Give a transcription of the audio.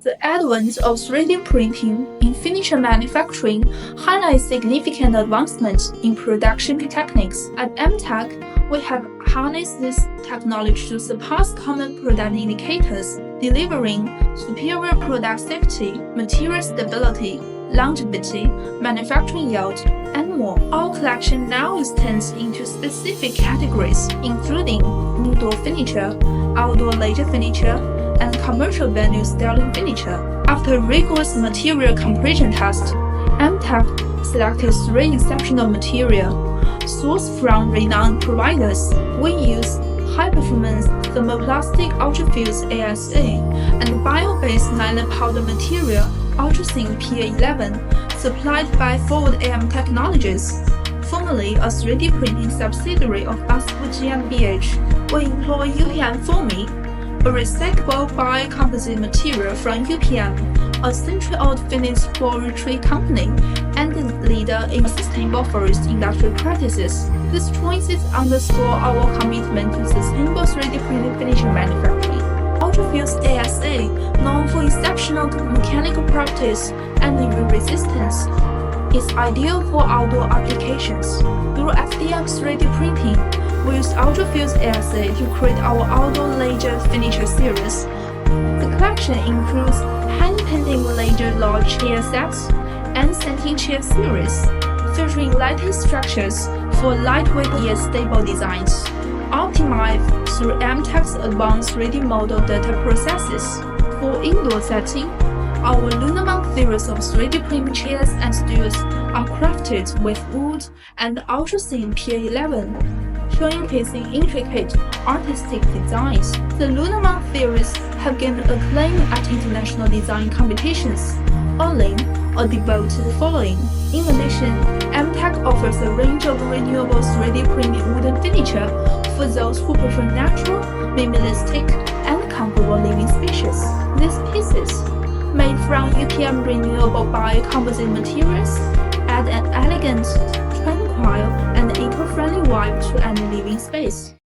The advent of 3D printing in Finnish manufacturing highlights significant advancements in production techniques. At AMTC, we have harnessed this technology to surpass common product indicators, delivering superior product safety, material stability, longevity, manufacturing yield, and more. Our collection now extends into specific categories, including indoor furniture, outdoor leisure furniture, and commercial venue styling furniture. After a rigorous material comparison test, AMTC selected 3 exceptional materials sourced from renowned providers. We use high-performance thermoplastic ultrafuse ASA and bio-based nylon powder material ultrasync PA11 supplied by Forward AM Technologies. Formerly a 3D printing subsidiary of BASF GmbH, we employ UPM forming, a recyclable biocomposite material from UPM, a century-old Finnish forestry company, and a leader in sustainable forest industrial practices. These choices underscore our commitment to sustainable 3D printed finishing manufacturing. Ultrafuse ASA, known for exceptional mechanical properties and UV resistance, is ideal for outdoor applications. Through FDM 3D printing, we use ultrafuse ASA to create our outdoor laser furniture series. The collection includes hand-painted laser large chair sets and satin chair series, featuring lighting structures for lightweight yet stable designs, optimized through AMTC's advanced 3D model data processes. For indoor setting, our Lunamount series of 3D printed chairs and stools are crafted with wood and ultrasync PA11, showcasing intricate artistic designs. The Lunamount series have gained acclaim at international design competitions, earning a devoted following. In addition, AMTC offers a range of renewable 3D printed wooden furniture for those who prefer natural, minimalistic, and comfortable living spaces. These pieces, made from UPM renewable biocomposite materials, add an elegant, tranquil, and eco-friendly vibe to any living space.